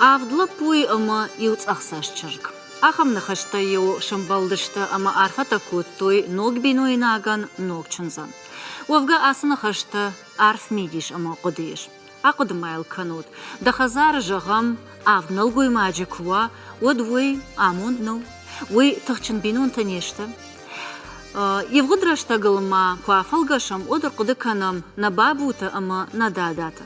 Avdla puy ama yuts axsaşçırg. Axam naxaşta yu şambaldışta ama arfa takuttuy nog binoy nagan nog çınzan. Wavga asına xaşta arf midiş ama qodiş. Aqdmayl kanut. Da xazar jagam avnal guy majikwa wadwy amund no. Wy tığçın binon tanıştı. Yevgudraşta gılma kuafalgaşam odur qudikanam na babuta ama na dadata.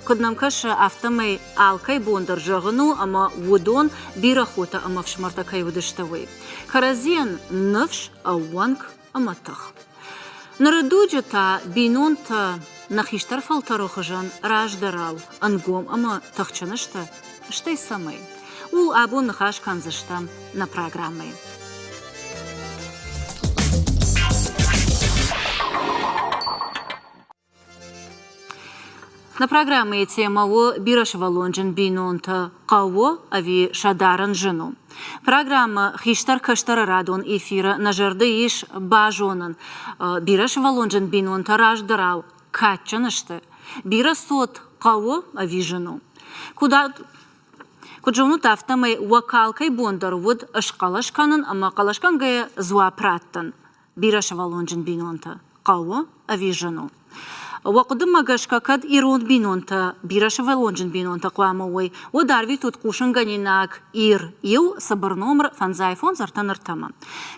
Коднам каша автомай алкай бондар жагну, ама водон бирахота, ама вшмартакай водыштавай. Каразиан навш, а ванг, ама тах. Нарадуджата бинонта нахиштар фалтарохажан раждарал, ангом, ама тахчанашта, штай самай. Ул абон нахаш канзаштам на программой. На программе тема о бирашвалонжен бинонта каво ави шадаран жену. Программа хиштар каштар радон эфира на жарды иш бажонан. Бирашвалонжен бинонта раждарал качанышты. Бирасот каво ави жену. Куджону тафтамай вакалкай бондар вуд ашкалашканын, ама калашкан гая зуапраттан. Бирашвалонжен бинонта каво ави жену. وقدم مگشکا کد ایرون بینونتا بیرش ولونجن بینونتا قواموی و داروی توت کوشن گنیناک ایو صبر نمر فنزای فون زرتن ارتما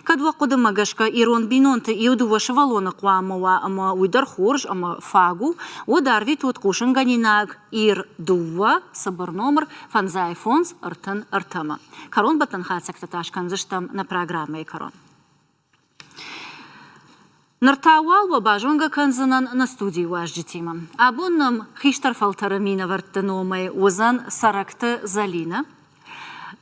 کد وقدم مگشکا ایرون بینونتا ایو دوش ولون قواموا اما ویدر خورج اما فاگو و داروی توت کوشن گنیناک دوا صبر نمر فنزای فون زرتن ارتما کرون بتن خاصک تتاشکن زشتم на программе کرون Нартауал ва бажонга канзанан на студии важдитима. Абоннам хиштар фалтарамина вартаномай узан саракта залина.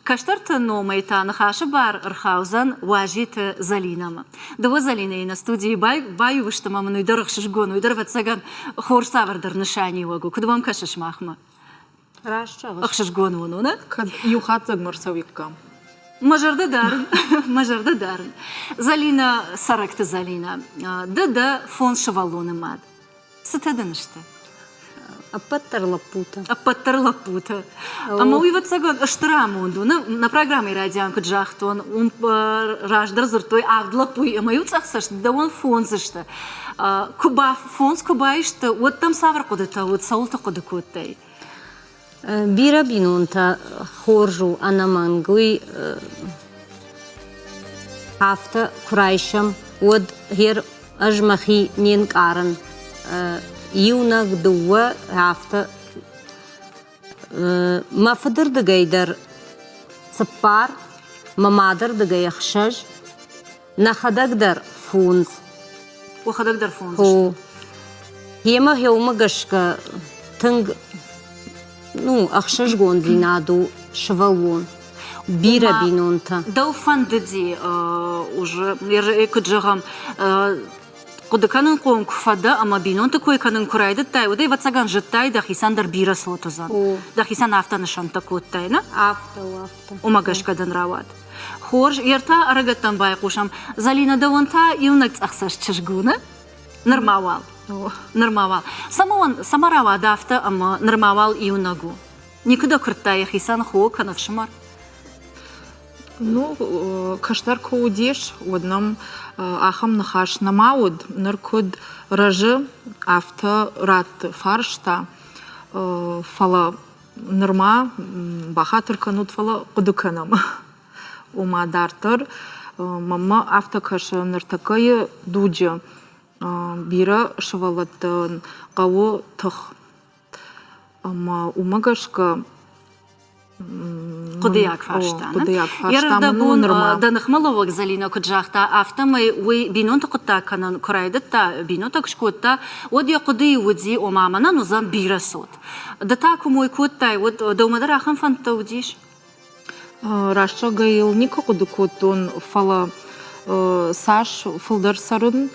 Каштарта номай та нахаша бар архаузан важита залинама. Дава залина и на студии баю выштама ману идар ахшишгону, идар ватсаган хорсавардар нишани вагу. Кудвам кашиш махма? Рашчаваш. Ахшишгону вану, на? Кад юхатсаг марсавиккам. Мажарда дарн. Залина саракта залина. Да фон шавалоны мад. Сатаданышты. Апаттар лапута. Апаттар лапута. Ама уйват саган аштрамунду. На программе радианку джахтон. Он раждар зуртой авдлапуй. Ама юцахсаш, да он фонзышты. Куба фонз кубаишты. Вот там савар кудыта, вот саулта кудыкуттай. Бира бинунта хоржу анамангуй хафта курайшам од хер ажмахи ненкаран юнак дуа хафта мафадыр дагайдар цапар мамадыр дагайахшаж нахадагдар фунз Ухадагдар фунз. Хема хеума гашка тынг Ну, ахшаш гонзинаду шавалон. Бира бинонта. Да уфандыди уже куджагам кудыканын кон куфада, ама бинонта койканын курайды тай. Удай ватсаган жыттай да хисандар бира сотузан. Да хисан автанышан такуттай, на? Авта. Умагашкадан рават. Хорж ерта арагаттан байкушам. Залина да вонта юнакц ахсаш чашгуна. Нормавал. Нормавал. Самарава дафта, ама нормавал иунагу. Никуда крутая хисан хо канавшимар. Ну, каштар коудеш, однам ахам нахаш намауд, наркуд ражи авто рат фаршта, фала норма, бахатыр канут фала кудуканам. Ума дартыр, мама авто каша нартакая дуджа. Бира шавалаттан каво тах. Ама умагашка Кудыяк фаршта. Ярда бун данахмаловак залина куджахта автомай уй бинонта куттаканан курайдатта бинонта кшкутта одя кудый уди омамана нузан бира сот. Дата кумой куттай вот домадар ахан фантаудиш. Рашча гаил никако дукутун фала саш фылдар сарын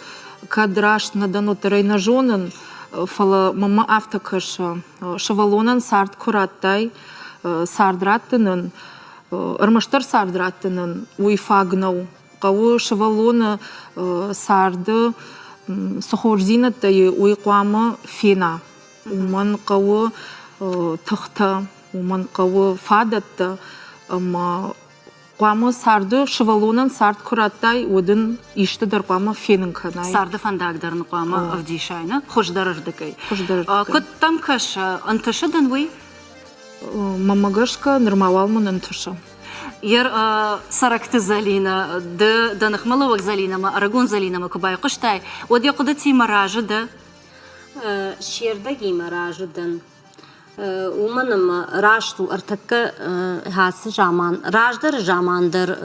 кадраш надано терайна жонын фала мама автокаша шавалонан сард кураттай сардраттынын ырмаштар сардраттынын уйфагнау каву шавалона сарды сохорзинаттай уйкуама фена уман каву тахта уман қауы фадатты, ама қуамы сарды шывалунан сард күраттай өдін иштідір қуамы фенің канай. Сарды фандагдарын қуамы авдишайны, хождарырдыкай. Хождарырдыкай. Кыт там каш, антышыдан вы? Мамагашка нырмавалмын ынтышы. Ер саракты залина, данахмаловак залинама, арагон залинама кубай кыштай. Од яқыды тима ражыды? Şerdagi marajıdan umanım raştu artık hası zaman rajdır zamandır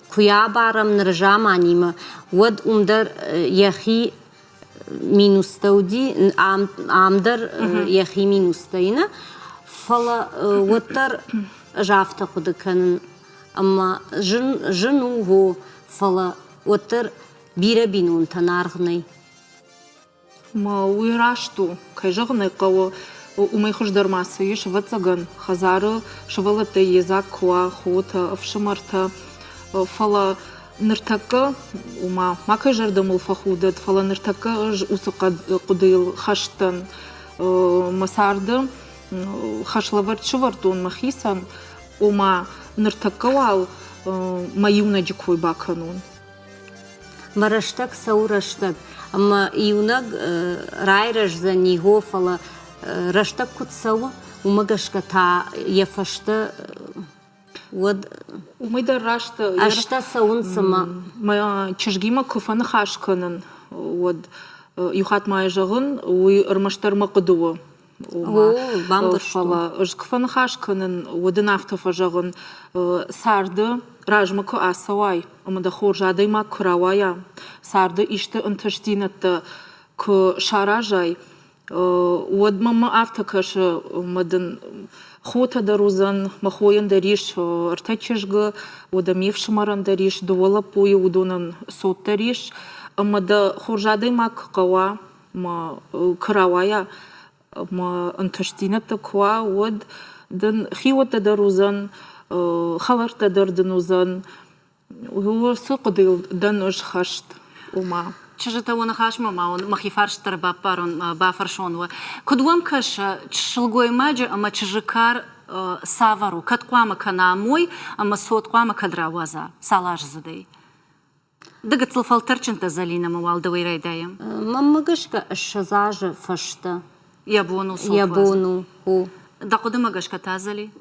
kuya baramnır zamanımı vod umdar yahi minustaudi amdar yahi minustayına fala vodtar jafta kudıkanın ama jınuhu fala vodtar bire binun tanarğnay. Ма уйрашту, кайжығын айқауы умай хұждармасы еш ватсаган, хазары шывалаты езак куа, хуыта, авшымарта, фала ныртакы, ума макай жардым улфахудат, фала ныртакы усы қудыл хаштан масарды, хашлавар чывартун махисан, ума ныртакы вал маюна джиквой баканун. Марыштак саурыштак. Ama iunag rayraj za niho fala rashta kutsava umagashka ta yafashta wad Умайда рашта ashta saunsama ма чижгима куфаны хашканын вот юхат май жағын уй ырмаштарма қыдуы. бамбыр Фала ышкфаны хашканын одын автофа жағын сарды ражма ку асавай, амада хоржадай ма куравая. Сарды иште ынтыштинатты ку шаражай. Од мама автокашы мадын хота дарузан махоян дариш артачыжгы, ода мевшымаран дариш, дуала пойы удонын сот дариш. Амада хоржадай ма куава, ма куравая, ма ынтыштинатты куа од дын хиота дарузан, халарта дардынузан, усы қыдыл дан үш хашт ума. Чыжыта оны хашма маун махифарштар бапарон бафаршонва. Кудвам каш чшылгой маджи, ама чыжыкар савару. Катквама канамой, ама сотквама кадраваза. Салаж задей. Дыгыцл фалтарчынта залина мавалда вайрайдаем. Мамагашка шазажа фашта. Ябону соткваза. Ябону. Да куды магашка тазали?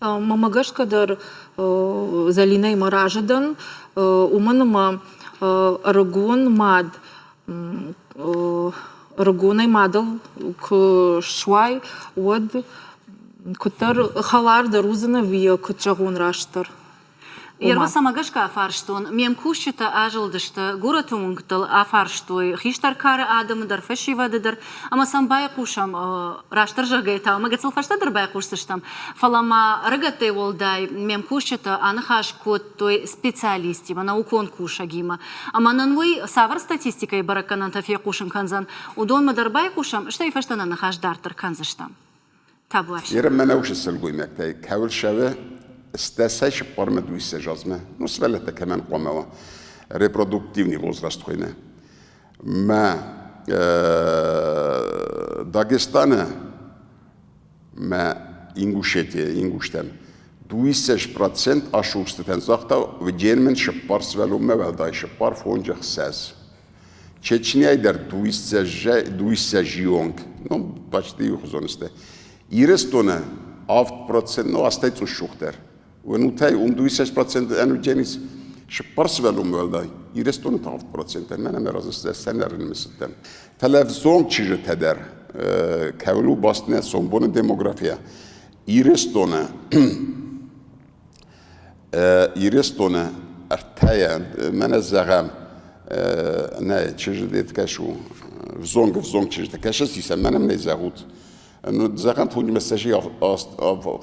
Мамагашкадар залинай маражадан уманыма рагун мад рагунай мадал к швай од кутар халар дарузана вия кутчагун раштар. Ерва самагашка афарштон, мем кушчита ажылдышты, гуратумунгтыл афарштой, хиштар кары адымыдар, фешивадыдар, ама сам бай кушам, раштар жагайта, ама гацыл фаштадыр бай кушсыштам. Фалама рыгатый волдай, мем кушчита анахаш кот той специалистима, наукон кушагима. Ама нанвой савар статистикой бараканан тафе кушын канзан, удон мадар бай кушам, что и фаштан анахаш дартыр канзыштам. Табу афши. Yerem ben avş selgoy mektay, kavul şeve استاساش برمد ويسجازمه نسبة كمان قموا репродуктивный возраст خينا ما Дагестана ما Ингушетия 20% aşuğustan zakta ve Cermen şıppar svelumma ve da şıppar foncak ses Çeçniye der 200 jong no почти юхзонисте Ирестона 8% no astayt uşuqter ونوتاي 200% انو جينيس شبرس velum velday İrestonu 8% men merazı senlerin misitten televizyon çiğ teder kavlu bastne sombonu demografiya İrestona artaya men zagam ne çiğ detkaşu zong çiğ tekaşas ise menem ne zagut انه زغان توني مساجي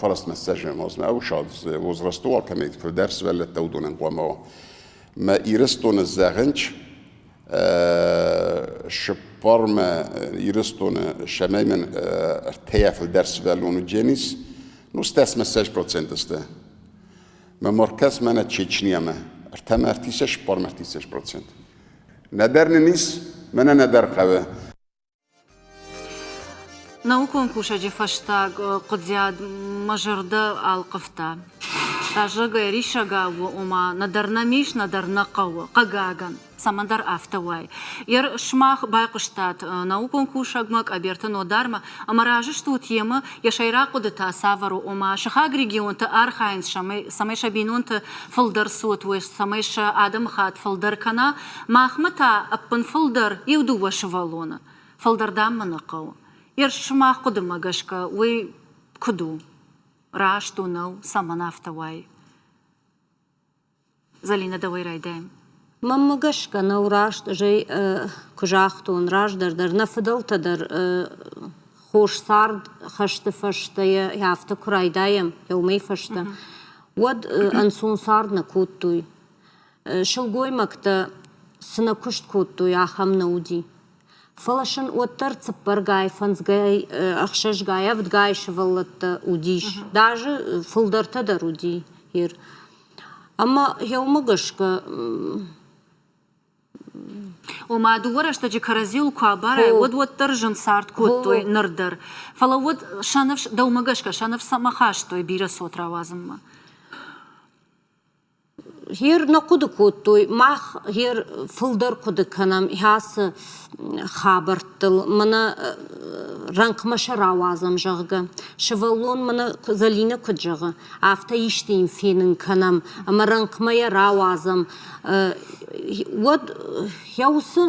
فرست مساجي مازم او شاد وزرستو كميت في الدرس ولا تودون قوامو ما يرستون الزغنش شبارما يرستون شمايمن ارتيا في الدرس ولا جينيس نستاس مساج بروسنت استه ما مركز منا تشيتشنيا ما ارتما ارتيسه شبارما ارتيسه بروسنت ندر نيس منا ندر قوه наукон кушаджи фаштаг قدياد مجرد القفتا تاجرga ришага ума надарна миш надарна قوة قاقاقن самандар автовай. Ер шмах байқыштат наукон кушагмак абертан одарма, амаражы что тема, яшайраку дата савару ума, шахаг регионта архайнс самайша бинунта фылдар сотвеш, самайша адам хат фылдар кана, махмата аппан фылдар иудува шавалона, фылдар даммана қау. Ер шмах кудымагашка, уй куду, рашту нау саман автовай. Залина, давай райдаем. Маммагашка наурашт жей кужахтун раждар нафдалтадар хош сард хашты фашта яфта курайдаем яумей фашта вад ансун сард на куттуй шылгой макта сына кушт куттуй ахам науди фалашын оттар цыппар гай фансгай ахшаш гай авд гай шаваллатта удиш даже фылдартадар уди ир Ама яумагашка وما دورش تجي كرازيل كوابارة ود ترجن صارت كوتوي نردر فلا ود شانفش دو مجاشك شانف سماخاش توي بيرا صوت روازم هير نقود كوتوي ماخ هير فلدر كود كنام هاس خابرتل منا رنق مش روازم جاغا شوالون منا زلينا كجاغا عفتا يشتين فينن كنام اما رنق ما روازم ود يوس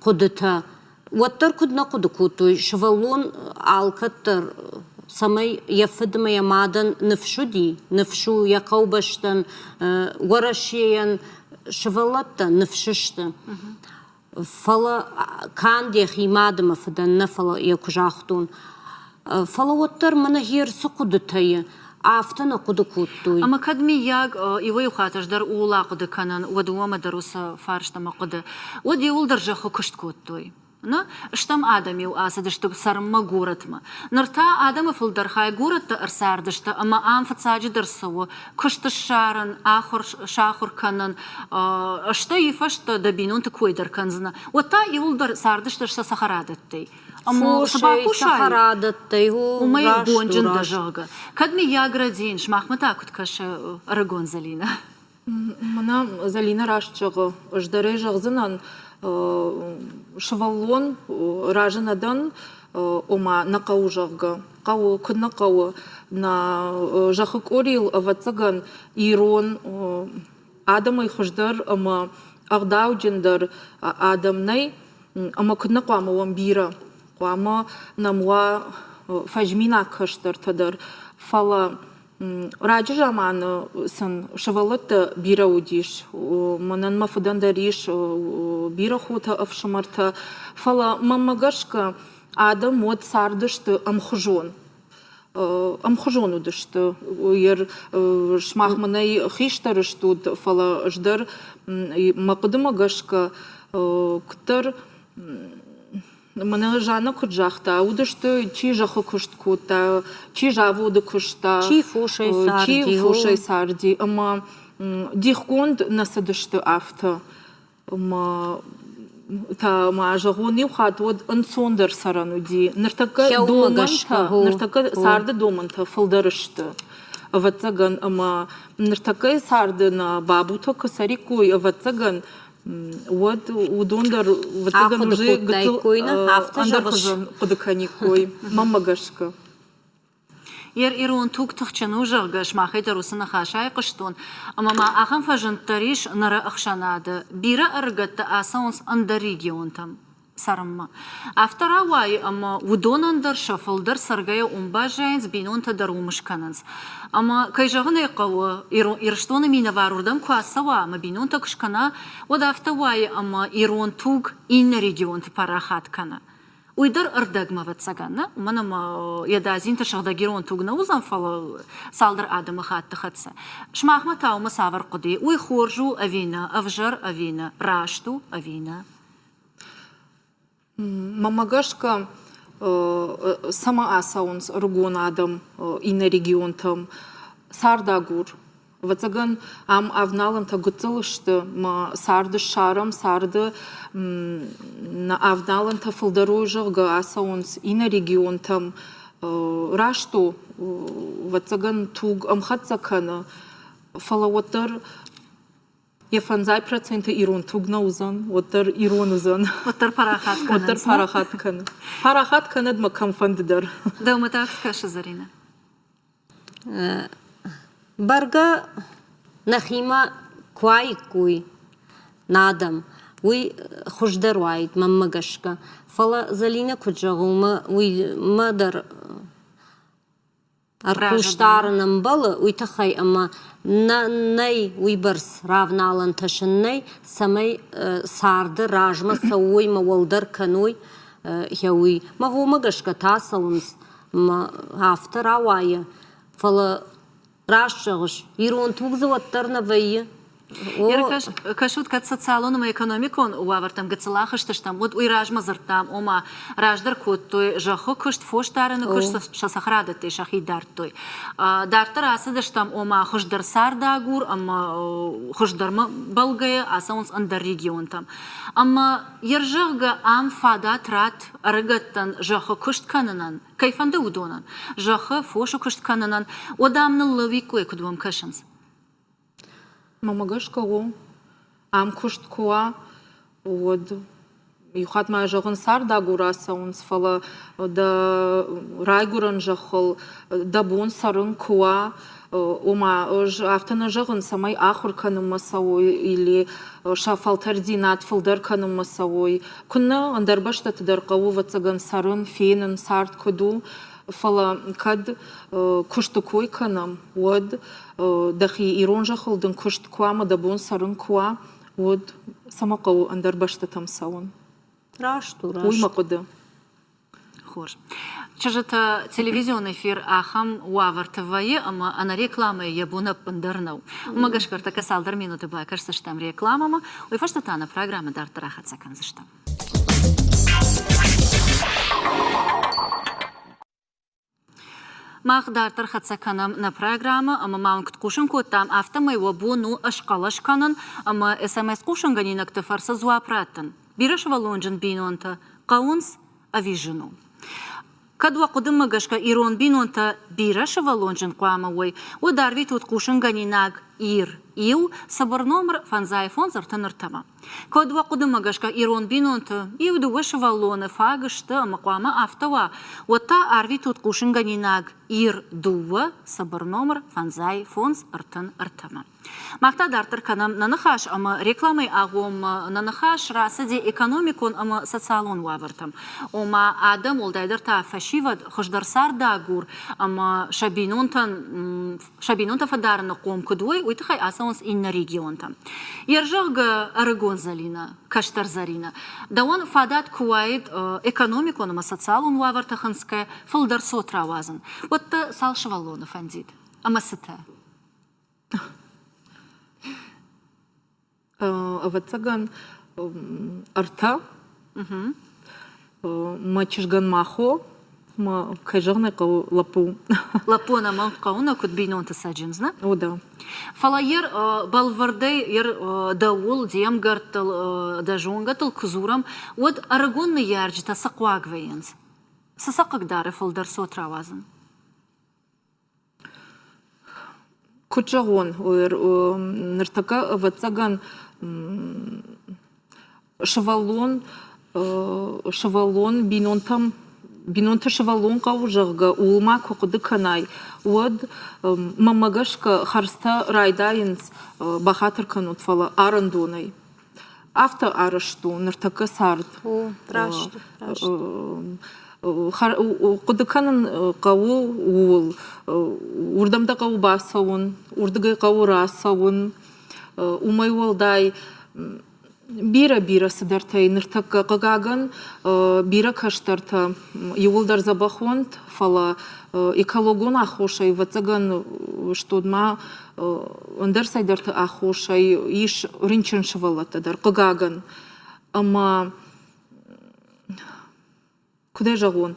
كودتا وتر كود نقود كوتوي شوالون عالكتر سمي يفدم يا مادن نفشودي نفشو يقوبشتن ورشيان شوالتا نفششتن فلا كان دي خيمادم فدن نفلا يكجاختون فلا وتر من هير سقودتاي عفتنا قد كوتوي اما كدمي ياغ ايوي خاطر در اولا قد كانن ودوما دروس فارشتا ما قد ودي ول درجه كشت كوتوي نا اشتم آدمی و آسدشت سرما گورتما نرتا آدم فلدر خای گورت ارساردشت اما آن فتساجی درسو کشت شارن آخر شاخر کنن اشتا یفشت دبینون تکوی در کنزنا و تا ایول در ساردشت سخرادت تی اما سباکو شای سخرادت تی و می گونجن دجاگا کدمی یاگردین شماخمتا کد کش رگون زلینا منا زلینا راشچغ اجدره جغزنان شوالون راجنادان ома на каужавга кау кудна кау на жахык орил авацаган ирон адамай хуждар ама агдаудиндар адамнай ама кудна куама вамбира куама намва фажмина каштар тадар фала راجع جمان سن شوالت بيرا وديش ومنن ما فدان داريش بيرا خوتا أفشمرتا فلا ماما قشكا آدم ود ساردشت أم خجون ودشت وير شماخ مناي خيشترشتود فلا جدر ما قدما قشكا كتر Мене жана куджахта, удашто чи жахо кушт кута, чи жавуду кушта, чи фушай сарди, ама дихкунд насадашто авто, ама та ма жагони ухат вот ансондер сарануди, нартака сарда доманта фылдарышты. Аватсаган ама нартака сарда на бабуто косарикуй, аватсаган вот удондер ватаган уже готов андерхажан подаканикой мамагашка ирон тук тахчану жаргаш махайда русана хашай кыштон ама ма ахам фажан тариш нара ахшанада бира аргатта асаунс анда регионтам сарамма автора вай ама удонандер шафалдер саргая умбажайнс бинонта дарумышкананс ама кайжагына кау ирштона мина варурдам куасава ама бинонта кышкана ода автовай ама ирон тук ин регионт парахат кана уйдар ардагма ватсагана манама ядазин ташагда герон тугна узан фала салдар адама хатты хатса шмахма таума савар куди уй хоржу авина авжар авина рашту авина Мамагашка сама асаунс ругон адам и на регион там сардагур вацаган ам авналан та гуцылышты ма сарды шарам сарды на авналан та фылдаруй жыгы асаунс ина регион там рашту вацаган туг амхатсакана фалавотар Ефанзай проценты ирон тугна узан, отар ирон узан. Отар парахат канан. Отар парахат кан. Парахат канад ма камфанддар. Да уматак каша Зарина. Барга нахима куай надам. Уй хуждар вайд маммагашка. Фала залина куджагума уй мадар аркуштарынан балы уйтахай ама най уйбарс равналан ташыннай самай сарды ражма сауй мавалдар кануй яуй мавумагашка тасалынс автор ауайы фала рашчағыш ирон тугзаваттарна вайы Кашут кат социалоном и экономикон уавартам гацелахыштыштам вот уйражма зартам ома раждар кот той жахо кышт фоштарыны кышт шасахрады ты шахидар той дартар асыдыштам ома хыждар сардагур ама хыждарма балгая асаунс андар регион там ама ержага ам фада трат арыгаттан жахо кышт канынан кайфанды удонан жахо фошу кышт канынан одамны лавикой кудвам кашамс Мамагашка о, ам кушткуа, вот, юхат моя жагын сарда гураса, он сфала да райгуран жахол, да бон сарын куа, ома автона жагын самай ахурканым масауй или шафалтардинат фылдарканым масауй. Күнна андарбашта тыдарқау вацаган сарын фенен сарт куду. Фала кад куштукуй канам, вот дахи иронжа холден куштукуама да бон сарын куа, вот самакау андарбашта там саун. Рашту. Уй макуда. Хож. Чажата телевизионный эфир ахам уавартывае, ама ана рекламы ебуна пандарнау. Умагашкарта касалдар минуты бай, кажется, что там рекламама. Ой, фашта тана программа дартарахатса канзыштам. Мағдартыр қатсаканам на программа, ама маункт кушын коттам автомай вабуну ашқалаш канан, ама смс кушын ганинакты фарса зуапраттын. Бираш валонжын бинонта, қаунс авижыну. Кадва кудым магашка ирон бинонта бираш валонжын қуамауай, ударви тут кушын ганинаг ир. Ил сабар номер фанзай фон зартаныртама. Кадва кудым магашка ирон бинонта, ил дуэш валоны фагышты мақуама автова. Ота арви тут кушын ганинаг ир дуа сабар номер фанзай фонз артан артама. Мақта дартыр канам нанахаш, ама рекламай агом нанахаш расади экономикон, ама социалон вавартам. Ома адам олдайдар та фашивад хождарсар дагур, ама шабинонта фадарна ком кудуй, уйтахай асаунс инна регион там. Ержага арагон залина, каштар зарина. Да он фадат куайд экономикон, ама социалон вавартаханская, фалдар сотра вазан. Вот та салшвалона фандит. Ама сыта. Вацаган арта, мачишган махо, ма кайжагна кау лапу. Лапу на манкауна куд бинон тасаджин, зна? О да. Фала ер балвардай ер даул дием гартал дажонгатал кузурам, вот арагонны ярджита саквагвейнс. Сасакак дары фалдар сотра вазан. Кучагон, ныртака вацаган шавалон бинонта шавалон каужага улма кокуды канай. Вот мамагашка харста райдайнс бахатыр канут фала арандонай. Авто арашту ныртака сард. О, рашту. Кудыканын кау уул, урдамда кау басауын, урдыгай кау расауын, умай уалдай бира сыдартай, ныртак кагаган бира каштарта, юулдар забахонт, фала экологон ахошай, вацаган штодма ондар сайдарта ахошай, иш ринчен шывалатадар, кагаган. Ама куда жагон?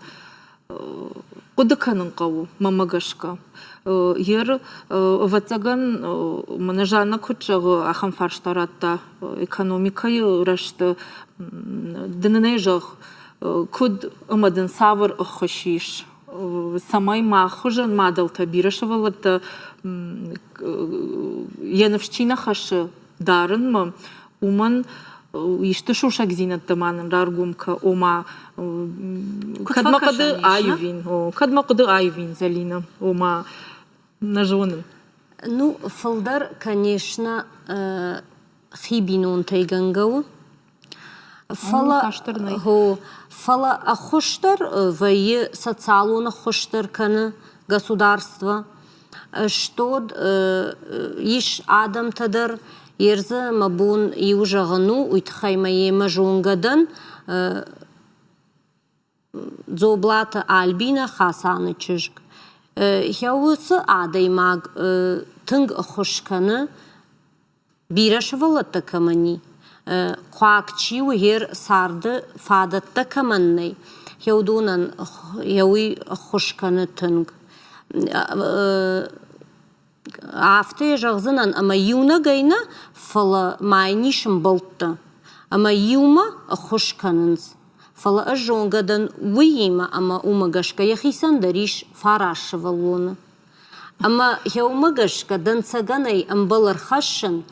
Кудыканын қау мамагашка. Ер ватсаган манажана кучагы ахам фарштаратта экономикайы рашты дынынай жақ куд ымадын савыр ұқышиш. Самай махужан мадалта бирашавалата янывшчина хашы дарын ма уман ишты шушак зинатты манын раргумка ома кадмакады айвин залина ома нажонын. Ну, фалдар, конечно, хибинун тайгангау. Фала ахуштар вайы социалуна хуштар каны государство, что иш адам тадар ерзі мабун и ужағыну уйтхаймае мажунгадан дзоблата Альбина Хасаны чыжг. Яуысы адаймаг тынг хушканы бирашывалатта камани. Қуакчи уер сарды фадатта каманнай. Яудунан яуи хушканы тынг. Афты жағзынан ама юна гайна фала майнишым болтты. Ама юма хушканыныз. Фала ажонгадан уйима ама умагашка яхисан дариш фарашывалуны. Ама яумагашка данцаганай амбалар хашын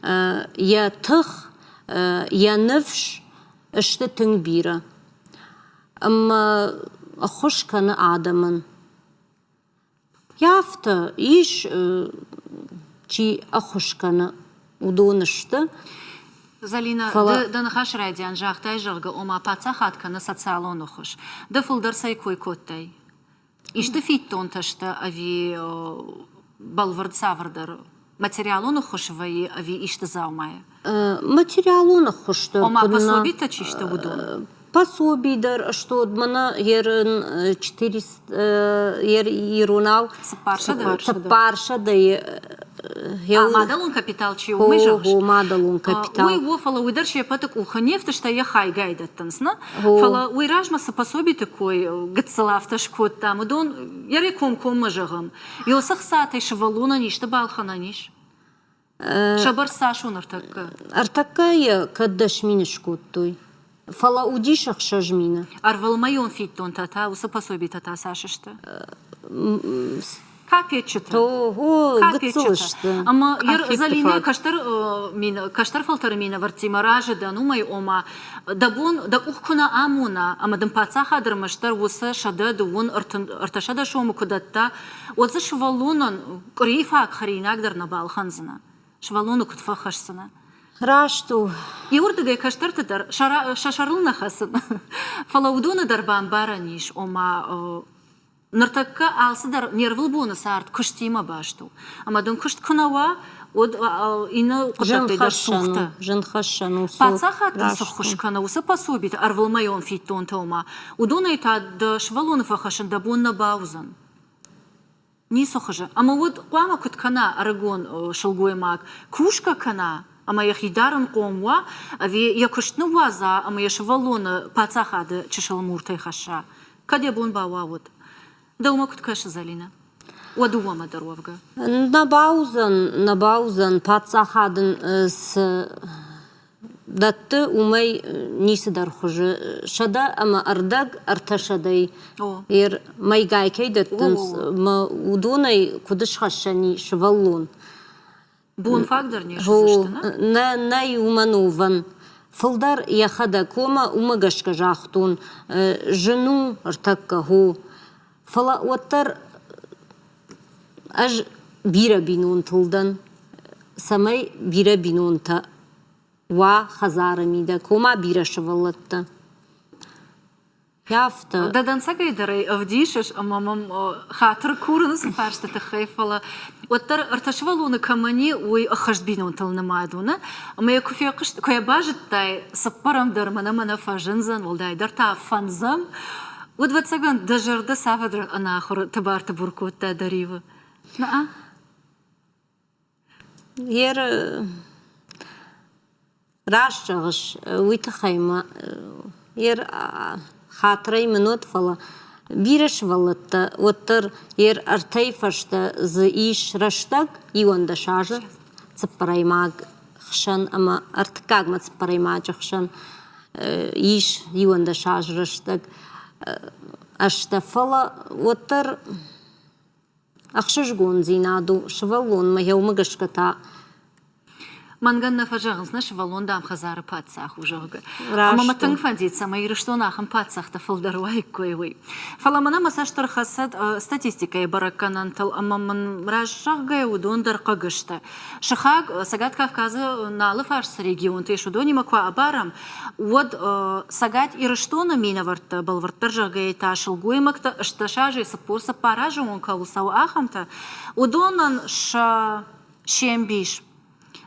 я тых, я нывш ішті тың бира. Ама хушканы адамын. Яфта иш чи ахушканы удонышты. Залина, дын хаш радиан жағтай жырғы ома паца хатканы социалону хуш. Да фулдар сайкой коттай. Ишты фиттон ташты ави балвард савардар. Материалону хуш ваи ави ишты заумая. Материалону хушты. Ома пособита чишты удон. Пособидар, что мана ерын 400 ерунал сапарша да мадалун капитал чи умыжаш. Мадалун капитал. Уй во фала уйдар че патак уханефта что я хай гайдаттансна. Фала уй ражмаса пособи такой гацалафташ кот там удон яре ком мажагам. Йосах сатай швалуна ништа балхана ниш. Шабар сашун артакка. Артакка я каддаш минишкут той. Фала удишах шажмина. Арвал майон фиттон тата, уса пособи тата сашишта. Капечета. Того гцылышты. Ама ер залина каштар фалтары мина вартимаражы да нумай ома дабун да ухкуна амуна ама дым паца хадырмаштар уса шада дуун арташада шому кудатта отза швалунан рифак харинагдар на балханзына. Швалуну кутфахашсына. Рашту. И урдыгай каштартыдар шашарлына хасын. Фалаудуны дарбан бараниш ома нартакка алсыдар нервыл буны сарт кыштима башту. Ама дун кышт кынава од ина кутактайдар сухта. Жынхашану су. Паца хаттын сухушкана уса пособит арвылмайон фиттон тома. Удуна ита да швалуны фахашын да бунна баузан. Ни сухажа. Ама од куама куткана арагон шылгуемак. Кушка кана. Ама яхидаран комва, ави якуштну ваза, ама яшвалуны паца хады чешалмуртай хаша. Каде бун бауавод? Да ума куткаша залина. Уадуама даровга. На баузан паца хадын с датты умай нисидар хужы. Шада ама ардак арташадай. Ер майгайкай даттын ма удунай кудыш хашани швалун. Бун фактор не шуштына? На юманован. Фылдар яхада кома умагашка жахтун. Жену артакка ху. Фала оттар аж бира бинун тылдан. Самай бира бинун та. Ва хазарамида. Кома бира шавалатта. Яфта. Дадан сагайдарай авдишаш, амамам хатыр курын сфаршта тахайфала. Оттар арташвалуны камани уй ахажбинун тылнымадуна. Ама я куфеқышт, кая бажыттай саппарам дармана мана фажынзан, олдайдар та фанзам. Вот ватсаган дажарда савадра анахор табарта буркутта дарива. На Ер рашчағыш уйтахайма. Ер хатрай минут фала Бираш валатта, оттыр ер артайфашта зы иш раштаг, ионда шажы, цыппараймаг хшан, ама арткагма цыппараймаг хшан, иш ионда шажы раштаг. Ашта фала, оттыр ахшыжгон зинаду, швалон, маяу магашката. Манган нафажагын, знаешь, валонда амхазары пацах ужога. Рашто. Ама матанг фандица, ма ирыштонахын пацахта фалдаруай койвы. Фаламана масаштар хасад статистика и баракканантал, ама ман ражагая удондар кагышта. Шахаг сагат Кавказы на лыфарс регион, теш удони маква абарам, вот сагат ирыштона минаварта балвартар жагая ташыл гуймакта, шташажи сапурса паража он калусау ахамта, удонан шембиш.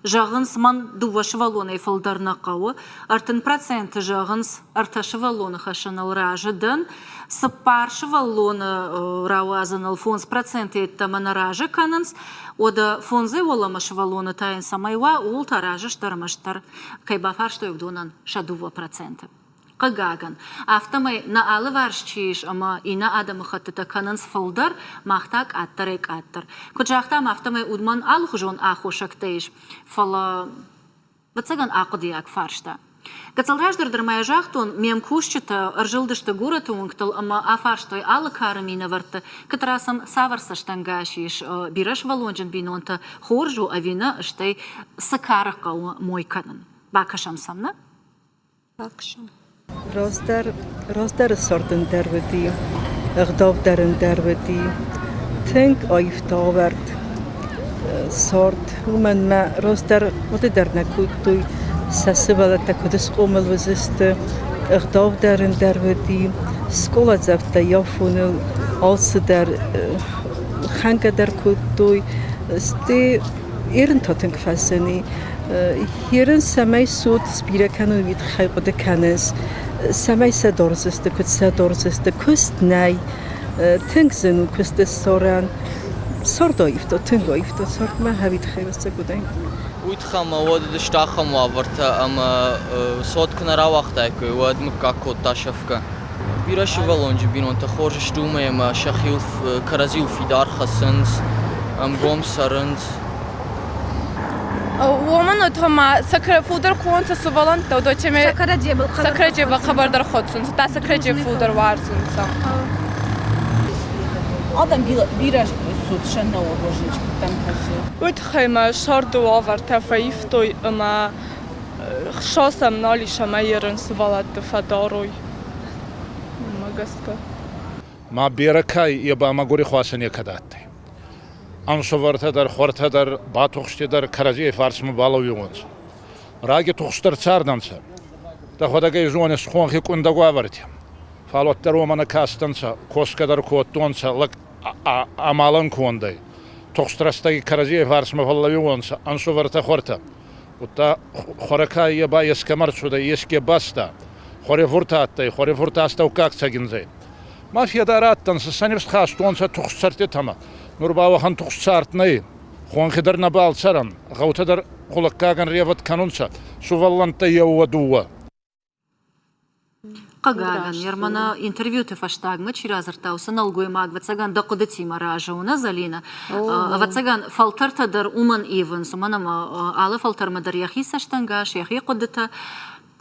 Жағынс ман дувашы валоны фалдарна қауы, артын проценті жағынс арташы валоны хашынал ражыдын, сыпаршы валоны рауазынал фонс проценті етті мана ражы канынс, ода фонзы оламашы валоны тайын самайва ол таражы штармаштар, кайбафар что евдонан шадува проценті. Қагаган. Автомай на алы варшчиш, ама и на адамы хатыта канынс фалдар, мақтак аттар эк аттар. Кучақтам автомай удман алых жон ахушактейш, фала вацаган ақыдияк фаршта. Кацалраждырдыр мая жақтон мем кушчыта аржылдышты гураты уңктыл, ама афарштой алы карымина варты, катрасам саварсаштангашиш, бираш валонжын бинонта хоржу авина штай сакарыққа мой канын. Бакашам самна? Бакашам. Rostar sorten dervedi, erdovdaren dervedi, tänk oiftavert sort, men ma rostar moti derna kutui, sasivalata kudus omelviziste, erdovdaren dervedi, skola zavta jafunul, also der hanga der kutui, ste irentoten kfaseni. Hierin samay sud spira kanun vid khayqde kanes samay sadorzeste kut sadorzeste kust nay tengzenu kust soran sordoifto tengoifto sort ma havit khayvasta gudayn ويتخم ود دشتاخم وافرتا اما صوت كنا راوختا كوي ود مكاكو تاشفكا بيرش والونج بينون تخورج شتومه ما شخيل كرازيل في دار خسنس ام قوم سرنس ومن توما سكر فودر كونت سوالن تو دوچمه سكرجه خبردار خودسون تا سكرجه فودر وارسون سام Adam bira sud šana obožić tam kasi. وتخيما شاردو وافرتا فايفتوي اما شاسم نالي شما يرن سوالات فداروي ماغسكا ما بيركاي يبا ما غوري خواسني كداتي Anşovarta dar, xorta dar, batuxşti dar, karaziye farsmı balav yuğunç. Ragi tuxştar çardansa. Da xodagay zone sxonxi kunda guavarti. Falottar omana kastansa, koskadar kottonsa, lak amalan konday. Tuxştrastagi karaziye farsmı balav yuğunça, anşovarta xorta. Utta xorakay yaba yeskamar suda, yeske basta. Xore furtattay, xore furtasta ukaksa ginzay. Mafiyadarattansa, sanivs xastonsa tuxştarti tama. Нурбавахан тухсартнай, хуан хидар набал царан, гаутадар хулаккаган реват канунца, сувалланта яуадуа. Қагаган, ермана интервью ты фаштагма чиразыртаусы налгуй магвацаган дақудати маражауна залина. Вацаган фалтартадар уман ивенс, манама алы фалтармадар яхи саштангаш, яхи қудыта.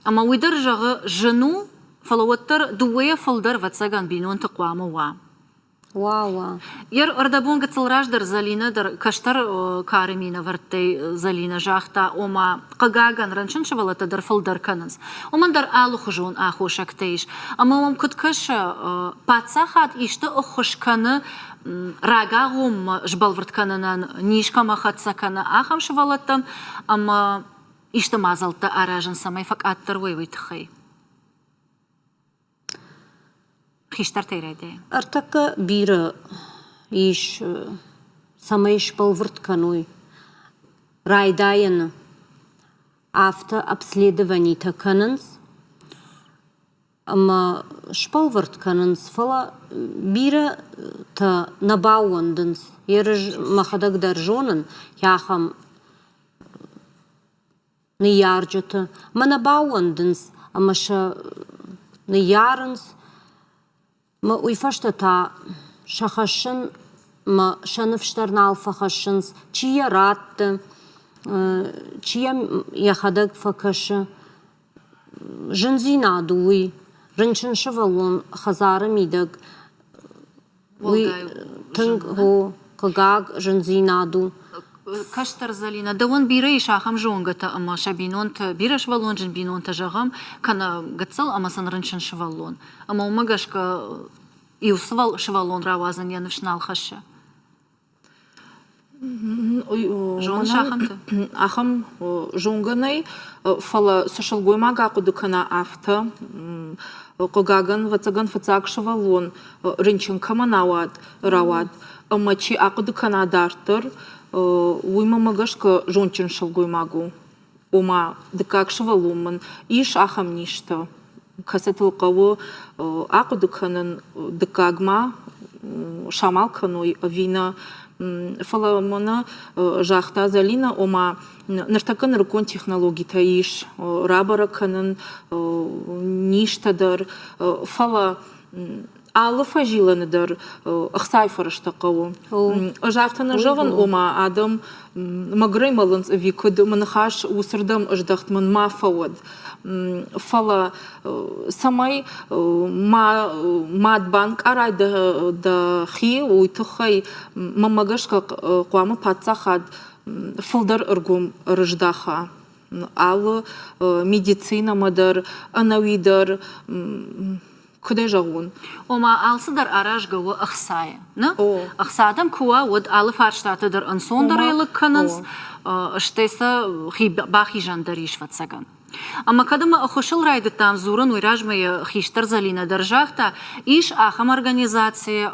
Ама уйдар жағы жену фалауаттар дуэя фалдар вацаган бинуан тақуама ва. Вау. Ер ардабун гацылраждар залина дар каштар карымина вартай залина жахта ома қагаган ранчын шавалата дар фалдар каныз. Оман дар алу хужун аху шактейш. Ама ом куткаша пацахат ишта охушканы рагагум жбалвартканынан нишкама хатсакана ахам шавалатам, ама ишта мазалта аражан самай факаттар вейвитхай. Хиштар тейреде. Артака бира иш самай шпалвартканой. Райдаяна автообследований такананс. Ама шпалварткананс фала бира та набауанданс. Ерж махадаг даржонан яхам не ярджата. Ма набауанданс амаша не яранс ما ويفشت تا شخشن ما شنفشترنا الفخشنس چيا رات چيا يخدق فكش جنزي نادوي رنشن شفلون خزارة ميدق وي تنگ هو كغاق جنزي نادو كشتر زلينا دون بيري شاخم جونغتا اما شبينون بيرا شفالون جن بينون تجاغم كان قتل اما سنرنشن شفالون اما ومغاشكا يوصل شفالون راوازن ينفشنال خشة جون شاخمتا أخم جونغني فلا سشل قويما قاقو دكنا أفتا قاقن وطاقن فتاق شفالون رنشن كما راواد أما چي أقو دكنا دارتر ويما مغاشكا جونчен шалгуймагу ома дыкак шывалумын иш ахам ништа касетылкаву аку дыканын дыкагма шамалкануй вина фаламона жахта залина ома нартакын рукон технологита иш рабараканын ништадар фала Аллы фажиланыдар ахсайфарыштақау. Жафтаны жағын ома адам маграймалын викуд манхаш усырдам ждахтман мафауад. Фала самай мадбанк арай да хи уйтухай мамагашка қуамы патсахад фылдар ыргум рыждаха. Аллы медицина мадар, анавидар, كده جاون. وما ألص در آراج جوا أخساية، نه؟ أخسادم كوا ود آل فارشتات در أنصون در يلك كنز اشتيسا خي باخي جندريش فتسجن. أما كدم أخشل رايد تام زورن ويراج ما خيشتر زلينا درجاتا إيش آخم أورجانيزاتي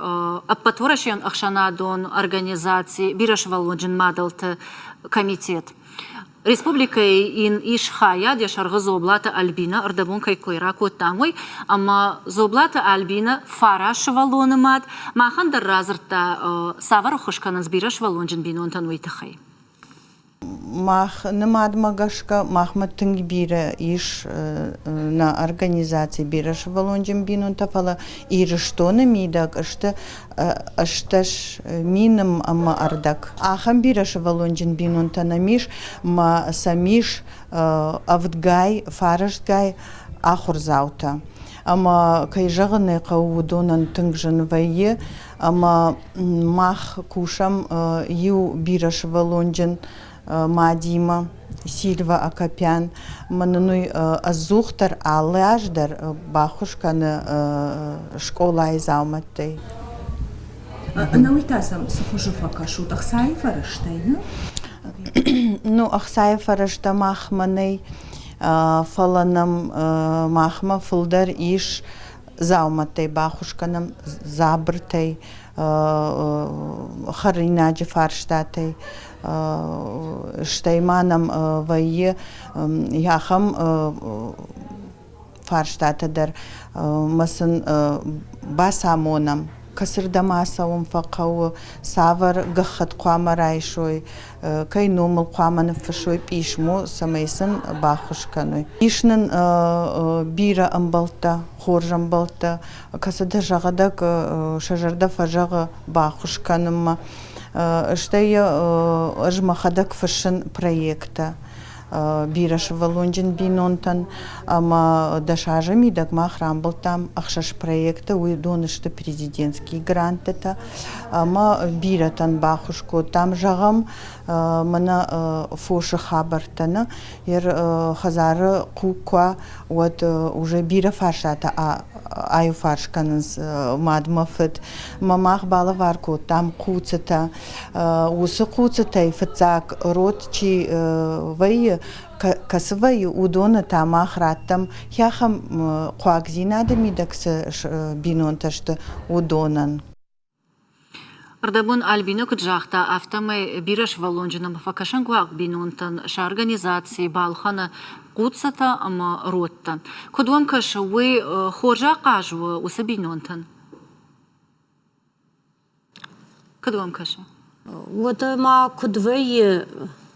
أبتورشين أخشانادون أورجانيزاتي بيرش والوجن مادلت комитет. Республика ин иш хая дешаргы зоблата Альбина ардабун кайклыра коттамой, ама зоблата Альбина фара швалонымат, махандар разырта савар хушканын збира швалонжын бинонтан уйтахай. Мах нымад магашка махмат тынгбира иш на организации бира швалонжын бинонта фала ирыштоны мидак ашташ миным ама ардак. Ахам бира швалонжын бинонта намиш ма самиш авдгай фарашгай ахурзаута. Ама кайжаганы каудонан тынгжын вайе ама мах кушам ю бира швалонжын Мадима, Сильва Акопян, мануй азухтар алаждар бахушканы школа изауматтай. Науитасам сухожуфака шут ахсай фараштайна? Ну ахсай фарашта махманай фаланам махма фулдар иш зауматтай бахушканам забртай харинаджи фарштатай. Штайманам вайе яхам фарштата дар масын басамонам касырдамасаум фақау савар гахат қуамарайшой кай номал қуаманы фашой пишмо самайсын бахушканой ишнын бира амбалта хоржамбалта касада жағадак шажарда фажага бахушканыма Штая ажмахадак фашин проекта бира швалонжын бинонтан ама дашажа мидак махрамбал там ахшаш проекта уйдонышты президентский грант это ама биратан бахушко там жагам мана фоша хабартана ер хазары куква вот уже бира фаршата аю фаршканыз мадмафет мамах бала варко там куцата усы куцатай фацак рот чи вай касвай удона тамах раттам яхам қуагзина да мидакс бинонташты удонан Ардабун Альбина кджахта автомай бираш валонжина факашан гуак бинонтан ша организации балхана قوتستا أما روتن كدوم كشوي خورجا قاجو وسبينونتن كدوم كشا وده ما كدوي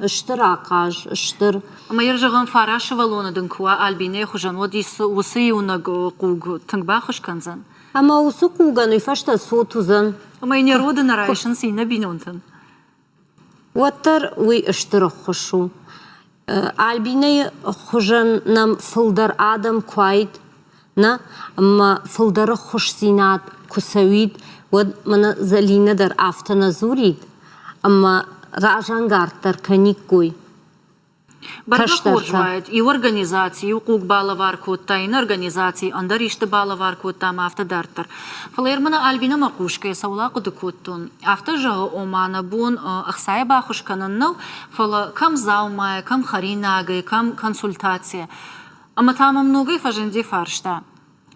اشتراكاج اشتر أما يرجعون فراش والونا دنكوا ألبيني خجان وديس وسيونا قوق تنباخش كنزن Ama usu kugan ifashta sotuzan. Ama yine rodin arayışın sine binontan. Watar we اشترك خشو Albine خجن نم فلدر آدم كويد نا أما فلدر خش سينات كسويد ود من زلينا در آفتنا زوريد أما راجان гартар كنيكوي Барда хожвает и организации, и уқуқ балавар котта, и организации, андаришты балавар котта, ма авто дартар. Фалермана Альбина макушка, саула куды коттун. Авто жағы омана бун ахсая бахушканын, фала кам заумая, кам харинагай, кам консультация. Ама тама многой фаженди фаршта.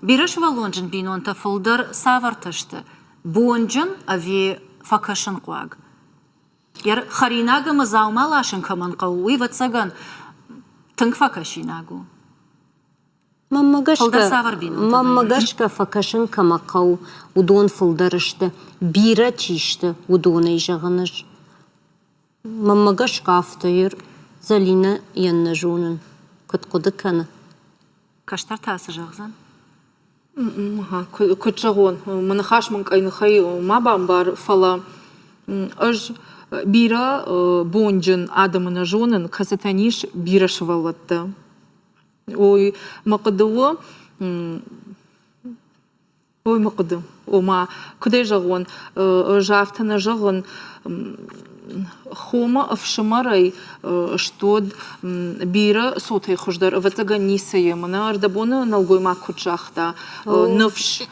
Бираш валонжин бинонта фалдар савартышты. Бонжин ави факашын қуаг. Яр харинага мазаума лашын каман қауи ватсаган тынк факашинагу. Маммагашка факашын камақау удон фылдарышты, бира тишті удоны жағыныш. Маммагашка автайыр залина янна жонын. Күт-құды каны. Каштар тасы жағзан? Күт жағон. Мұны хашмын қайнықай мабам бар фала. Ыж бира бонжын адамына жонын касатаниш бира шывалатты. Ой, мақыдуы, ой, мақыды. Ома, күдай жағын, жафтана жағын, хома авшамарай, штод бира сотай хуждар, ватага нисая, мана ардабона налгой макут жахта, навш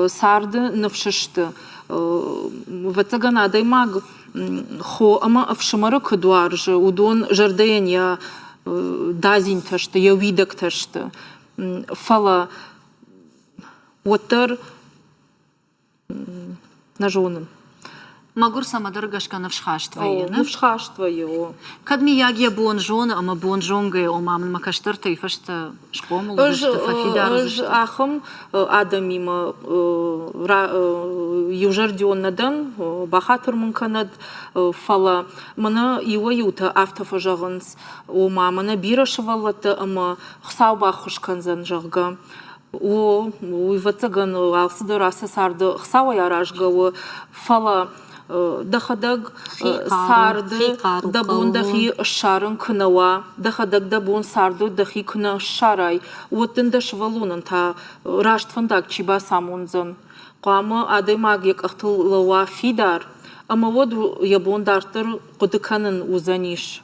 сарды навшашты. Ватага надай маг, хо, ама авшамара кадуаржы, удон жардаяния, дазин ташты, я видок ташты. Фала уатар на жонын. Магур самадар гашка навшхаштвайы, не? Навшхаштвайы. Кадми ягия бон жона, ама бон жонга, омамын макаштар тайфашта шпомыл, жашта фафидар. Ахым адамима южардионнадан, бахатыр мунканад фала. Мана иуа юта автофажағынс, омамына бирашывалаты, ама хсау бахушканзан жағга. О, ватсаган алсыды расы сарды хсау яражгауы фала. Дахадаг сарды дабун дахи шарын кынауа, дахадаг дабун сарды дахи кына шарай. Уаттын да шывалунын та раштфандак чиба самунзан. Қуамы адай магик ақтылауа фидар, ама вод ябондартыр қудыканын узаниш.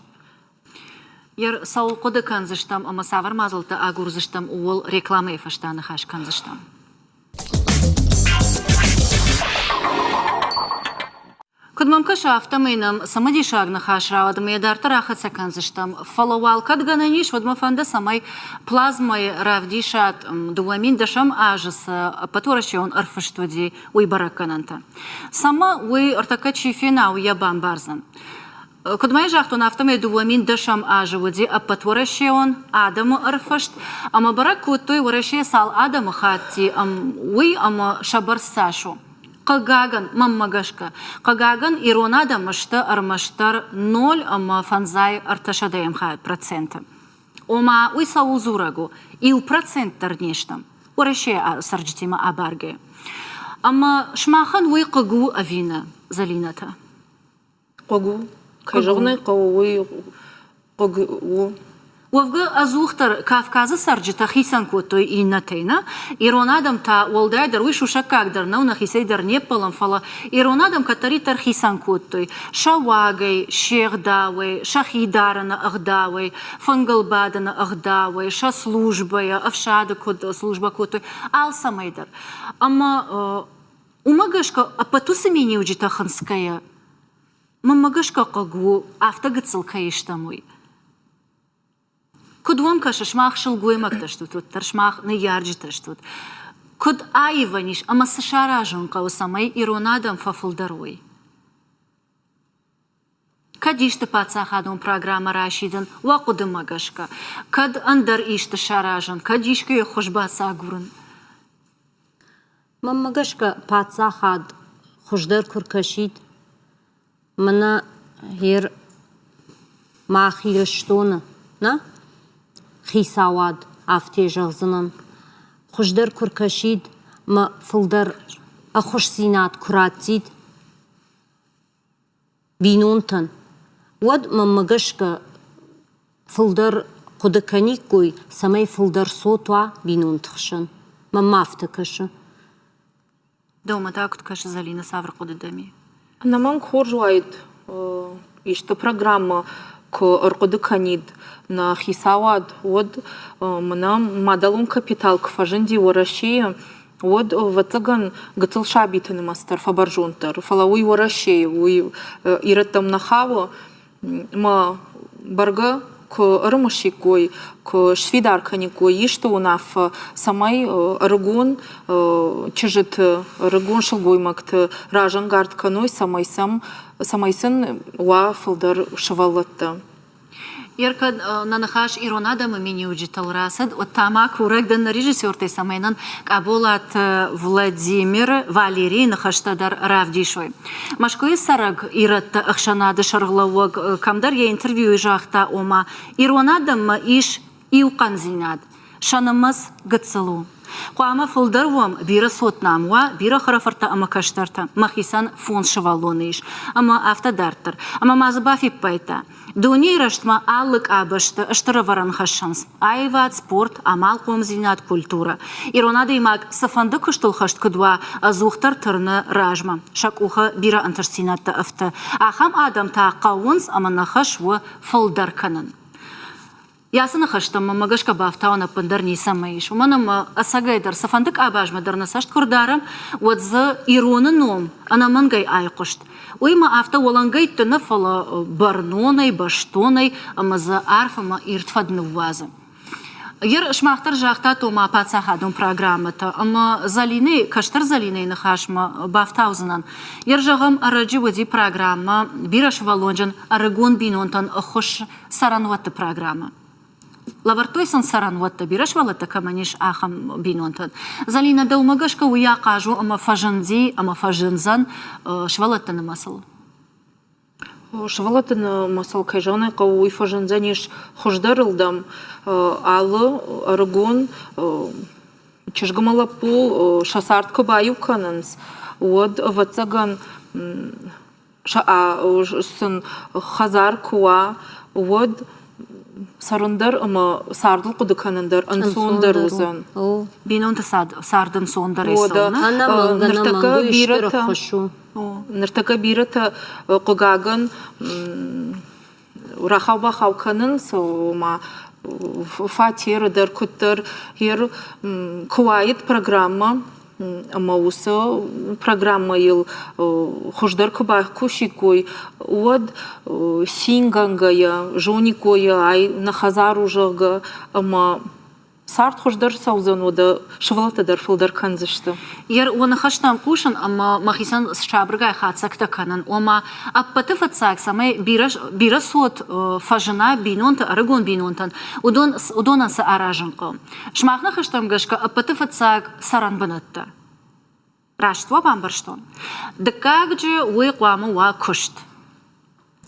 Яр саул қудыкан зыштам, ама савар мазылты агур зыштам, уол реклама ефаштаны хашкан зыштам. Кудмамка шафтамайнам самадишагна хашравадам ядарта рахат саканзыштам. Фалауалкат гананиш вадмафанда самай плазмай равдишат дуамин дашам ажысы патурашион арфаштуди уй бараккананта. Сама уй артакачи фина уя бамбарзан. Кудмай жахтун автомай дуамин дашам ажывуди патурашион адаму арфашт. Ама бараккут той вараши сал адаму хатти уй ама шабар сашу. Қагаган, маммагашка. Қагаган иронада мышты армаштар 0, ама фанзай арташадаем хает процента. Ома уйса узурагу, и у проценттар нештам. Ураше сарджитима абарге. Ама шмахан уй қагу авина залината. Қагу? Кажағнай қауы қагу. Уавга азухтар Кавказа сарджита хисан котой и натейна. Иронадам та волдайдар уй шушакагдар науна хисейдар непалам фала. Иронадам катаритар хисан котой. Шавагай, шехдавай, шахидарана ахдавай, фангалбадана ахдавай, ша службая, авшада код служба котой. Ал самайдар. Ама умагашка апатуса мені уджита ханская. Мамагашка кагу автогацылка иштамуй. Куд вам каша шмах шылгуемак таштут, таршмах не ярджи таштут. Куд айваниш, ама сашаражун кау самай иронадам фафулдаруй. Кадишты пацахадун программа рашидан, вакуды магашка. Кад андар ишты шаражун, кадишка ё хошбаса агурын. Маммагашка пацахад хошдар куркашид. Мана хер махилыштона, на? Хисавад афте жағзынан. Хуждар күркашид, ما فلدر أخش سينات كراتيد بينونتن ود ما مجشك فلدر قدكانيكوي سماي فلدر صوتوا بينونتخشن ما افتكشن دوما تاكد كاش زالينا سافر قدامي أنا ما نخرج وايد يشت программа كأرقد كنيد на хисавад ود منا مادلون كابيتال كفاجندي ورشي ود وتلقن قتل شعبيتن ماستر فبرجونتر فلاوي ورشي وي يرتم نخاو ما برغا كرمشي كوي كشفيدار كني كوي يشتو ناف самай рыгун чижит рыгун шылгой макт ражан гард каной самайсын ва фылдар шываллатты. Яркад нанахаш иронада мини уджитал расад от тамак урагдан режиссер те самайнан кабулат Владимир Валерий нахаштадар равдишой. Машкой сараг ират ахшанада шарглавог камдар я интервью жахта ома иронадам иш иуқан зинад шанамас гацалу. Қуама фылдарвам бира сотнамва, бира харафарта ама каштарта, махисан фон шавалониш, ама автодартар, ама мазбафи пайта. Дуни раштма аллык абашта, аштараваран хашанс. Айват, спорт, амал комзинат культура. Иронада имак сафанды кыштыл хашт кыдва, азухтар тырны ражма. Шакуха бира антарсинатта афта. Ахам адам та қауынс, ама нахаш ва фылдарканын. Ясына хаштам магашка бафтауна пандарни самаиш. Уманам асагайдар сафандык абажма дарнасашт курдарам, вадза ироны ном, ана мангай айқушт. Уйма афта олангайтты нафала барноной, баштоной, амаза арфама иртфадны вазы. Ер шмахтар жахта тома пацахадун программата, ама залины, каштар залины нахашма бафтаузынан. Ер жағам араджи вади программа, бираш валонжан арагон бинонтан хош саранватты программа. Лавартойсан саранватта бираш валата каманиш ахам бинонтан. Залина далмагашка уя кажу ама фажанди, ама фажанзан швалатта намасал. Швалатта масал кайжаны кауи фажанзаниш хождарылдам алы арагон чешгамалапу шасартка баю кананс. Уад вацаган сын хазар куа уад сарындар ама сардыл кудыканындар ансондар узан. Бинонта сардын сондар эсэлна. Ныртака бирата кугаган рахаба хавканын сома фатир дар куттар хер куайт программа ама уса программа ил хождар кубах кушикой уад сингангая жоникоя ай на хазару жага ама сарт хождар саузан ода швалата дар фылдар канзышты. Ер оны хаштам кушан, ама махисан шабргай хацакта канан, ома аппаты фацак самай бира сот фажына бинонта, арагон бинонтан, удонанса аражынқы. Шмахна хаштам гашка аппаты фацак саран банатта. Раштва бамбарштон. Да как же уй қуамы уа кушт?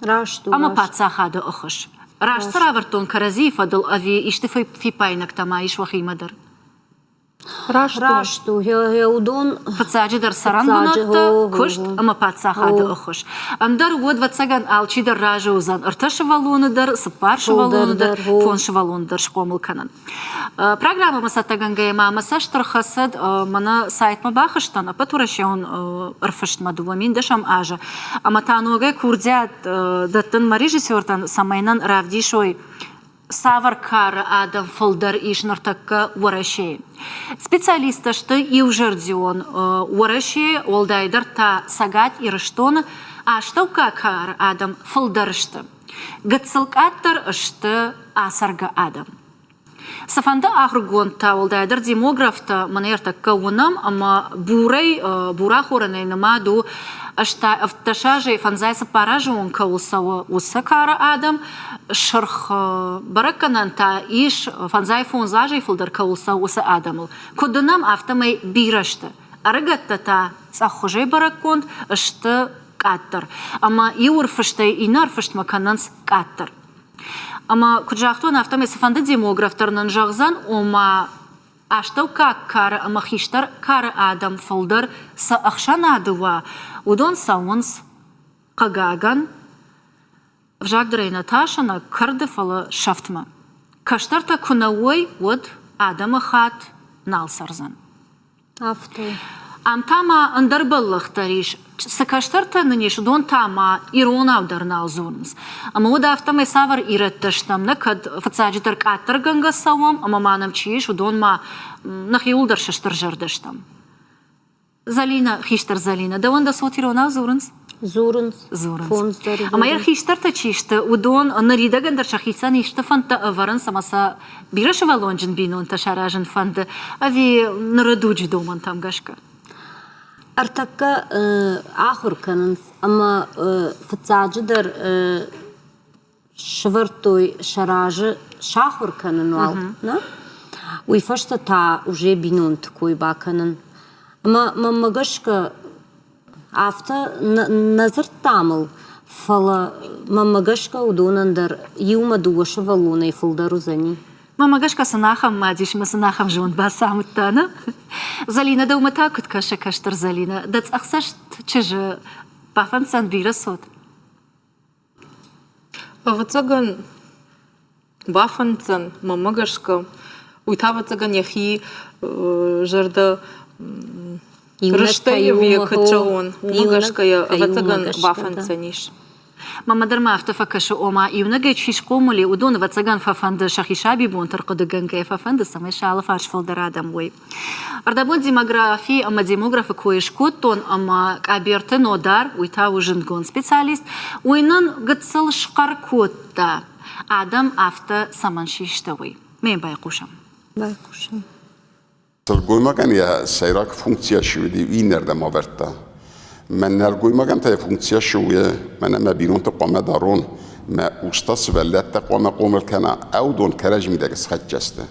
Ама пацахады ұхыш. Раш саравартон карази фадыл ави ишти фипайнак тама иш вахимадар. Рашту, я удон. Фацаджи дар саран бунатта кушт, ама пацахады ұхыш. Амдар уад вацаган алчи дар ражы узан. Арта шавалуны дар, сыпар шавалуны дар, фон шавалуны дар шкомыл канан. Программа масатаган гайма масаш тархасад мана сайт мабахыштан, апат урашион арфышт мадувамин дашам ажа. Ама танугай курдят даттын марежиссёртан самайнан равдишой Саваркар адам фолдар ишнартакка ураши. Специалисташты иужердион ураши олдайдар та сагат ирыштон, а штаука кар адам фолдарышты. Гацылкаттар ышты асарга адам. Сафанда ахргон та олдайдар демографта манертакка унам, ама бура хоранай намаду ашта авташажи фанзайса паражи он каусава усакара адам шарх бараканан та иш фанзай фонзажи филдар каусава уса адамыл. Кодунам автомай бирашты. Арагатта та цахужай бараконд ашты каттар. Ама иурфыштай инарфышт макананс каттар. Ама куджахтон автомай сафанда демографтарнан жағзан ома Аштау как кары амахиштар кары адам фолдер са ахшанадыва. Удон саунс қагаган вжагдырай Наташана кырды фалы шафтма. Каштарта кунауой вот адама хат налсарзан. Авто. Амтама андарбаллахтариш. Сакаштарта нынеш дон тама иронавдар налзунс. Ама ода автама савар иратташтамна, кад фацаджитар каттарганга савам, ама манам чиеш, удон ма нахиулдар шаштар жардаштам. Залина, хиштар Залина, да онда сот иронавзурнс? Зурунс. Зурнс. Ама ер хиштарта чишта, удон наридагандар шахисан иштафанта аваранс, амаса бираши валонжин бинунта шаражин фанда, ави нарадуджи доман там гашка. Артакка ахур канынс, ama fıtsacıdır şıvırtoy şarajı şahur kanın val, ne? Uyfaşta ta уже binun tıkoy bakanın. Ama mamagashka afta nazır tamıl fala mamagashka udonandar yuma duvaşı valunay fıldaru zani. Мама гашка санахам мадиш, ма санахам жон басамыттана. Залина да умата кутка каштар Залина. Дац ахсашт чыжы бафан сан бирасот. Вацаган бафанцан мамагашка уйтавацаган яхи жарда рыштая векачаон. Мамагашка я вацаган бафанцаниш. Мама дарма автофакашу ома юнага чишкомули удон вацаган фафанда шахишаби бун тарқыдыган кай фафанда самай шала фарш фолдарадам вой. Ардабон демографии ама демографы коешкот тон ама каберты нодар уйта ужингон специалист уйнан гыцыл шқаркотта адам авто саманшиштавой. Мен байқушам. Байқушам. Sırgoymagan ya sayrak funksiya şüvedi wiener de maverta. من نرجوی مگم تا فونکسیا شویه من ما بیرون تا قامه دارون ما اوستاس ولت تا قامه قومر کنه او دون کرج میده که سخت جسته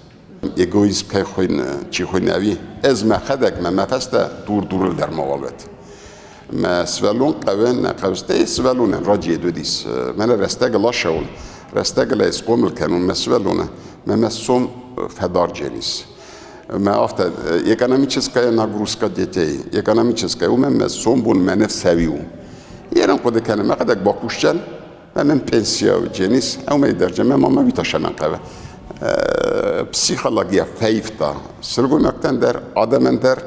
ایگویزم که خوین چی خوین نوی از ما خدک ما مفسته دور در موالت ما سوالون قوین نقوسته سوالون راجی دو دیس من رستگ لاشون رستگ لیس قومر کنون ما سوالونه ما مسوم فدار جنیس ما افته экономическая нагрузка детей, экономическая умем сомбун менев севиу. Еран коде кане ما قدك باقوشل من پنسیا و جنیس او می درجه من ما بیتاشه من قوه پسیخولوژیا فیفتا سرگوی مکتن در آدمن در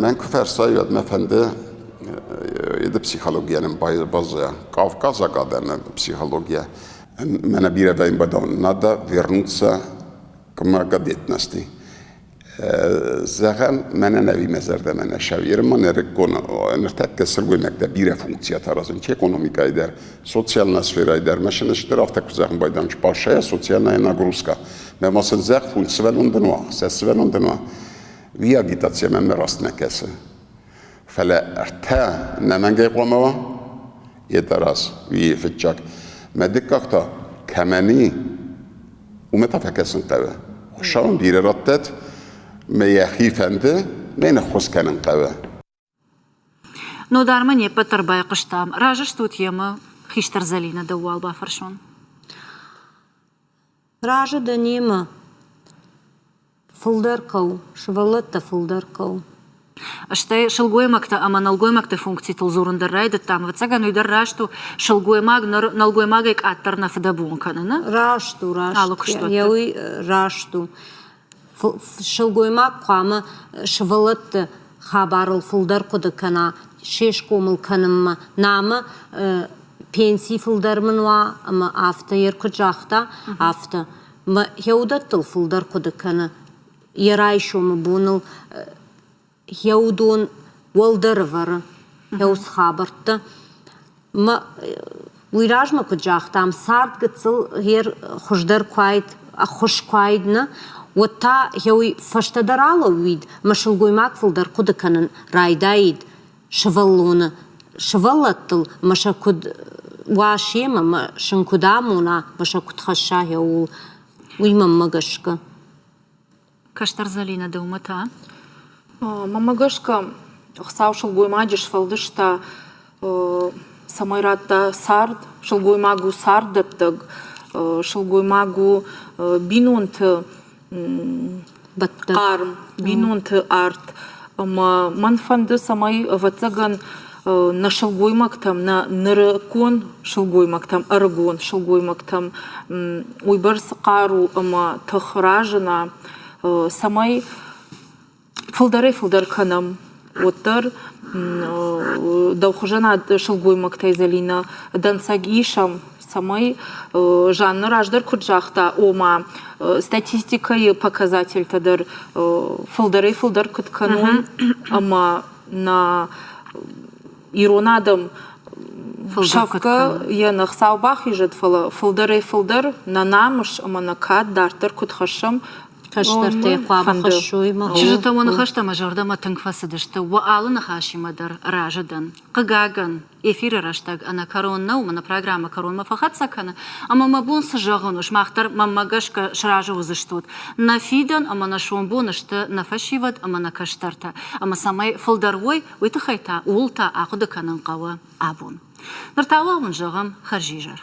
من کفر سایود مفنده یه پسیخولوژیا نم بازه کافکازا قادن پسیخولوژیا من بیره بین بدون ندا ویرنوتسا كما قديت نستي زغم من نبي مزرد من شوير من نركون نرتك سرقي مكتب بيرة فونكسيا ترازن چه ekonomika eder sosyal sfera eder مثلا اشتراف تك زغم بايدام چپاشا sosyalna nagruska men måste zag funksvelon denwa sesvelon denwa vi agitacja men rast nakasa فلا ارتا نمن جاي قوموا يدرس في فتشك ما دككتا كماني ومتى فكسن قوة وشان بير رتت ما يخيفنده ما ينخص كان قوة نو دارمني بتر باي قشتام راجش توت يما خيشتر زلينا دوال بافرشون راجة دنيما فلدركو شوالتا فلدركو Аштай шылгоймакта, ама налгоймакта функции тулзурундар райда там. Вацаган уйдар рашту шылгоймак налгоймагайк аттарна фадабункана, рашту. Яуи рашту. Шылгоймак қамы шывалатты хабарыл фылдар кудыкана, шеш комыл канымма. Намы пенсий фылдармынва, ама афта еркі жақта, афта. Яудаттыл фылдар кудыкана. Ярай шомы буныл يودون والدرفر يوس خابرت ما ويراج ما كجاختام صارت قتصل هير خشدر كوايد أخش كوايدنا وتا يوي فشتدرالو ويد مشل قويماك فلدر قد كان رايدايد شفلونا شفلتل مشا كد واشيما ما شنكدامونا مشا كد خشاه يو ويما مغشك كشتر زلينا دومتا Мамагашка хсау шылгоймадиш фалдышта самайратта сард шылгоймагу сардыптык шылгоймагу бинунт Баттыр. Арм, бинунты арт. Ман фанды самай ватсаган на шылгоймактам, на нырыкон шылгоймактам, аргон шылгоймактам, уйбар сықару ама тахражына самай фылдар канам. Оттар даухужана шылгоймактай залина дансагишам самай жанр аждар курджахта ома статистика и показатель тадар фылдар кытканун ама на иронадам шавка янах саубах ижет фылдар на намыш ама на кат дартар кутхашам Каштарты қуабы қышуйма. Чижата оны хаштама жардама тыңфасыдышты. Уалын хашимадар ражадан. Қыгаган. Эфирі раштаг. Ана коронна, умана программа коронма фахат сакана. Ама мабун сажағын уш. Мақтар маммагашка шражы узыштуд. На фидан, ама на шумбун ышты на фашивад, ама на каштарта. Ама самай фылдарвой, уйты хайта, улта ақуды канын қауы абун. Ныртауа он жағым харжижар.